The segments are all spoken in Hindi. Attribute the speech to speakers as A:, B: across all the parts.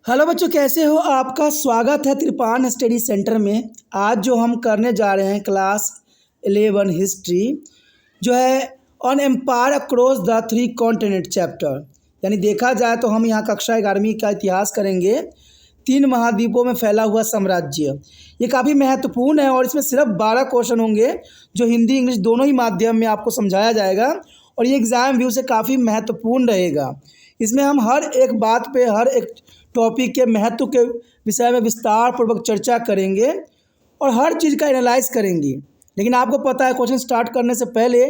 A: हेलो बच्चों, कैसे हो? आपका स्वागत है त्रिपान स्टडी सेंटर में। आज जो हम करने जा रहे हैं क्लास 11 हिस्ट्री जो है on empire across the three continent chapter. यानी देखा जाए तो हम यहाँ कक्षा 11वीं का इतिहास करेंगे। 3 महाद्वीपों में फैला हुआ साम्राज्य, ये काफ़ी महत्वपूर्ण है और इसमें सिर्फ 12 क्वेश्चन होंगे जो हिंदी इंग्लिश दोनों ही माध्यम में आपको समझाया जाएगा और ये एग्ज़ाम व्यू से काफ़ी महत्वपूर्ण रहेगा। इसमें हम हर एक बात पे, हर एक टॉपिक के महत्व के विषय में विस्तार पूर्वक चर्चा करेंगे और हर चीज़ का एनालाइज करेंगे। लेकिन आपको पता है, क्वेश्चन स्टार्ट करने से पहले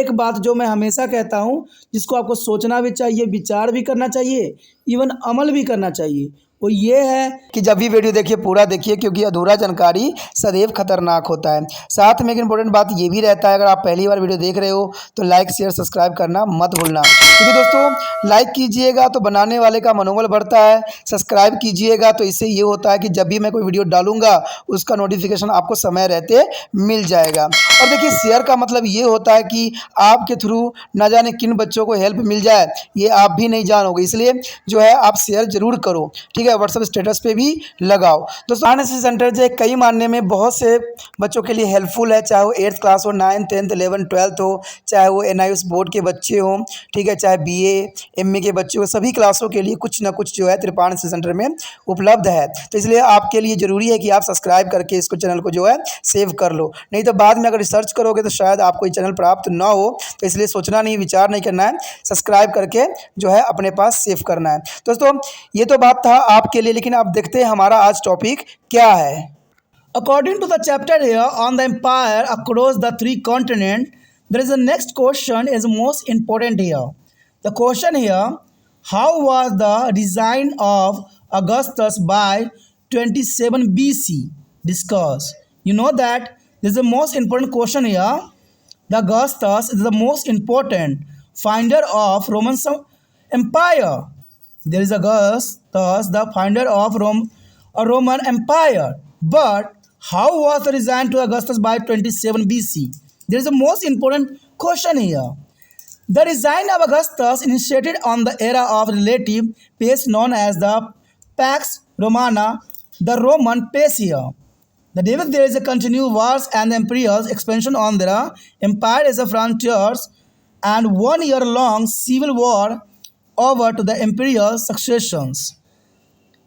A: एक बात जो मैं हमेशा कहता हूँ, जिसको आपको सोचना भी चाहिए, विचार भी करना चाहिए, इवन अमल भी करना चाहिए, वो ये है कि जब भी वीडियो देखिए पूरा देखिए, क्योंकि अधूरा जानकारी सदैव खतरनाक होता है। साथ में एक इंपॉर्टेंट बात ये भी रहता है, अगर आप पहली बार वीडियो देख रहे हो तो लाइक शेयर सब्सक्राइब करना मत भूलना, क्योंकि दोस्तों लाइक कीजिएगा तो बनाने वाले का मनोबल बढ़ता है, सब्सक्राइब कीजिएगा तो इससे ये होता है कि जब भी मैं कोई वीडियो डालूंगा उसका नोटिफिकेशन आपको समय रहते मिल जाएगा। और देखिए, शेयर का मतलब ये होता है कि आपके थ्रू न जाने किन बच्चों को हेल्प मिल जाए, ये आप भी नहीं जानोगे, इसलिए जो है आप शेयर जरूर करो, ठीक है। व्हाट्सएप स्टेटस पे भी लगाओ। दोस्तों आरएनएसएस सेंटर जो है कई मानने में बहुत से बच्चों के लिए हेल्पफुल है, चाहे वो 8th क्लास हो, 9th 10th 11th 12th हो, चाहे वो NIOS बोर्ड के बच्चे हों, ठीक है, चाहे BA MA के बच्चे हो, सभी क्लासों के लिए कुछ ना कुछ जो है त्रिपान एनएसएस सेंटर में उपलब्ध है। तो इसलिए आपके लिए ज़रूरी है कि आप सब्सक्राइब करके इसको चैनल को जो है सेव कर लो, नहीं तो बाद में अगर रिसर्च करोगे तो शायद आपको ये चैनल प्राप्त ना हो। तो इसलिए सोचना नहीं, विचार नहीं करना है, सब्सक्राइब करके जो है अपने पास सेव करना है। दोस्तों ये तो बात था आपके लिए, लेकिन आप देखते हैं हमारा आज टॉपिक क्या है। According to the chapter here on the empire across the three continent, there is a next question is most important here. The question here, how was the reign of Augustus by 27 BC discussed? You know that this is the most important question here. The Augustus is the most important founder of Roman Empire. There is Augustus, the founder of Roman Empire. But how was the reign to Augustus by 27 BC? There is a most important question here. The reign of Augustus initiated on the era of relative peace known as the Pax Romana, the Roman peace here. The day there is a continued wars and the emperor's expansion on their empire as a frontiers and 1 year long civil war over to the imperial successions.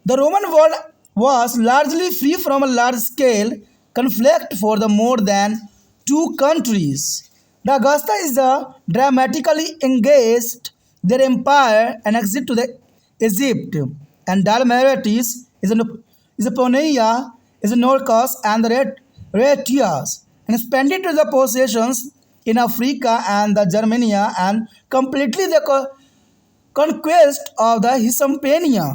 A: The Roman world was largely free from a large-scale conflict for the more than 2 countries. The Augusta is dramatically engaged their empire and exit to the Egypt and Dalmatis is a Poneia, is a Norcos and the Retias and expanded to the possessions in Africa and the Germania and completely the conquest of the Hispania.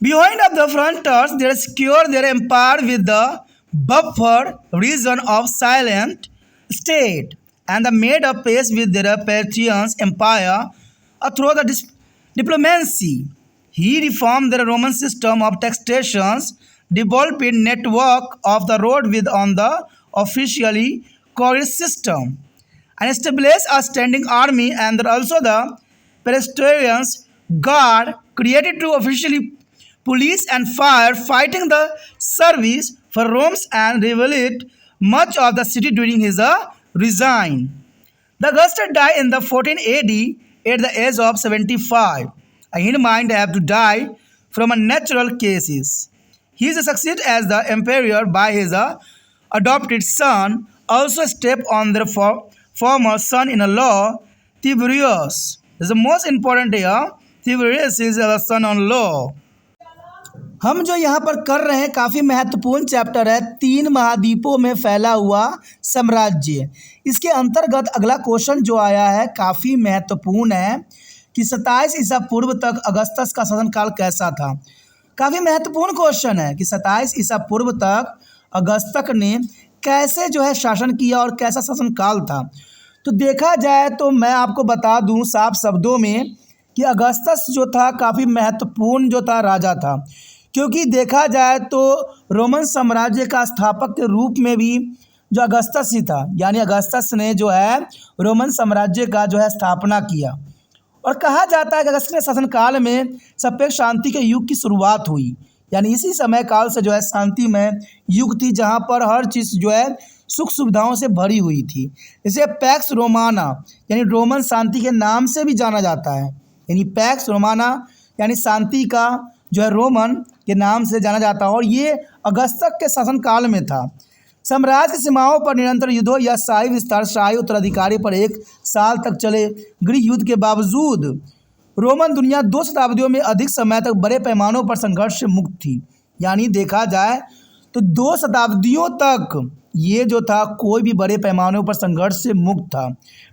A: Behind of the frontiers, they secured their empire with the buffer region of silent state and the made of peace with their Parthian empire through the diplomacy. He reformed the Roman system of taxations, developed a network of the road with on the officially courier system, and established a standing army and also the Praetorians Guard created to officially police and fire fighting the service for Rome and revealed much of the city during his reign. The Augustus died in the 14 AD at the age of 75. He might have to die from a natural causes. He is succeeded as the emperor by his adopted son, also stepped on their former son-in-law Tiberius. This is the most important here. Tiberius is the son-in-law. हम जो यहाँ पर कर रहे हैं काफ़ी महत्वपूर्ण चैप्टर है, 3 महाद्वीपों में फैला हुआ साम्राज्य। इसके अंतर्गत अगला क्वेश्चन जो आया है काफ़ी महत्वपूर्ण है कि 27 ईसा पूर्व तक अगस्तस का शासनकाल कैसा था। काफ़ी महत्वपूर्ण क्वेश्चन है कि 27 ईसा पूर्व तक अगस्तक ने कैसे जो है शासन किया और कैसा शासनकाल था। तो देखा जाए तो मैं आपको बता दूं साफ शब्दों में कि अगस्तस जो था काफ़ी महत्वपूर्ण जो था राजा था, क्योंकि देखा जाए तो रोमन साम्राज्य का स्थापक के रूप में भी जो अगस्तस ही था। यानी अगस्तस ने जो है रोमन साम्राज्य का जो है स्थापना किया और कहा जाता है कि अगस्त्य के शासनकाल में सापेक्ष शांति के युग की शुरुआत हुई। यानी इसी समय काल से जो है शांतिमय युग थी, जहाँ पर हर चीज़ जो है सुख सुविधाओं से भरी हुई थी। इसे पैक्स रोमाना यानी रोमन शांति के नाम से भी जाना जाता है। यानी पैक्स रोमाना यानी शांति का जो है रोमन के नाम से जाना जाता है, और ये अगस्त्य के शासनकाल में था। साम्राज्य की सीमाओं पर निरंतर युद्धों या शाही विस्तार शाही उत्तराधिकारी पर 1 साल तक चले गृह युद्ध के बावजूद रोमन दुनिया 2 शताब्दियों में अधिक समय तक बड़े पैमानों पर संघर्ष से मुक्त थी। यानी देखा जाए तो 2 शताब्दियों तक ये जो था कोई भी बड़े पैमानों पर संघर्ष से मुक्त था।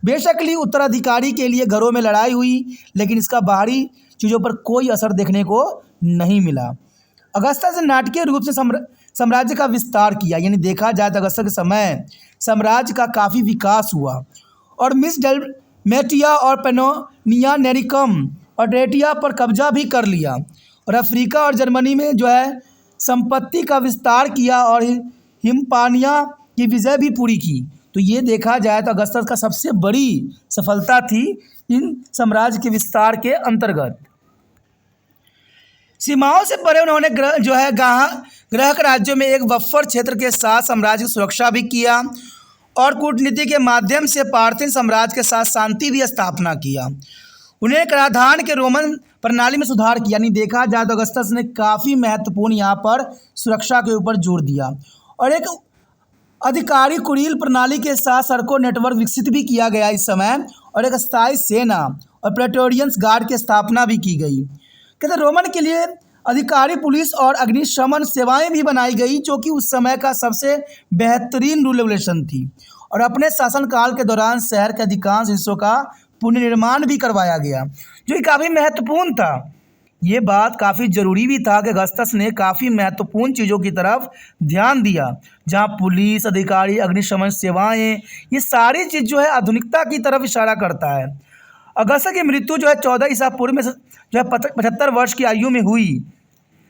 A: बेशक ही उत्तराधिकारी के लिए घरों में लड़ाई हुई, लेकिन इसका बाहरी चीज़ों पर कोई असर देखने को नहीं मिला। अगस्त्य से नाटकीय रूप से साम्राज्य का विस्तार किया। यानी देखा जाए तो अगस्त्य के समय साम्राज्य का काफ़ी विकास हुआ और मिस डेल्मेटिया और पेनोनिया नेरिकम और डेटिया पर कब्जा भी कर लिया, और अफ्रीका और जर्मनी में जो है संपत्ति का विस्तार किया और हिम्पानिया की विजय भी पूरी की। तो ये देखा जाए तो अगस्त्य का सबसे बड़ी सफलता थी इन साम्राज्य के विस्तार के अंतर्गत। सीमाओं से परे उन्होंने ग्राहक राज्यों में एक बफर क्षेत्र के साथ साम्राज्य की सुरक्षा भी किया और कूटनीति के माध्यम से पार्थियन साम्राज्य के साथ शांति भी स्थापना किया। उन्हें कराधान के रोमन प्रणाली में सुधार किया। यानी देखा जाए तो अगस्त्य ने काफ़ी महत्वपूर्ण यहाँ पर सुरक्षा के ऊपर जोर दिया और एक अधिकारी कुरील प्रणाली के साथ सड़कों नेटवर्क विकसित भी किया गया इस समय, और एक स्थायी सेना और प्रेटोरियंस गार्ड की स्थापना भी की गई। कहते रोमन के लिए अधिकारी पुलिस और अग्निशमन सेवाएं भी बनाई गई, जो कि उस समय का सबसे बेहतरीन रूल रेगुलेशन थी। और अपने शासनकाल के दौरान शहर के अधिकांश हिस्सों का पुनर्निर्माण भी करवाया गया, जो कि काफ़ी महत्वपूर्ण था। ये बात काफ़ी ज़रूरी भी था कि अगस्त्य ने काफ़ी महत्वपूर्ण चीज़ों की तरफ ध्यान दिया, जहाँ पुलिस अधिकारी अग्निशमन सेवाएं, ये सारी चीज़ जो है आधुनिकता की तरफ इशारा करता है। अगस्त्य की मृत्यु जो है 14 ईसा पूर्व में जो है 75 वर्ष की आयु में हुई।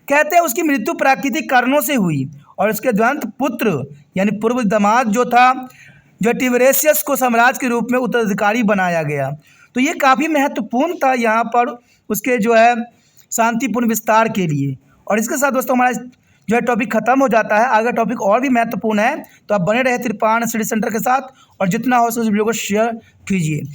A: कहते हैं उसकी मृत्यु प्राकृतिक कारणों से हुई और उसके द्वंद्व पुत्र यानी पूर्व दामाद जो था जो टिबरेशियस को साम्राज्य के रूप में उत्तराधिकारी बनाया गया। तो ये काफ़ी महत्वपूर्ण था यहाँ पर उसके जो है शांतिपूर्ण विस्तार के लिए। और इसके साथ दोस्तों हमारा जो है टॉपिक ख़त्म हो जाता है। आगे टॉपिक और भी महत्वपूर्ण है, तो आप बने रहे तिरपान स्टडी सेंटर के साथ और जितना हो सके वीडियो को शेयर कीजिए।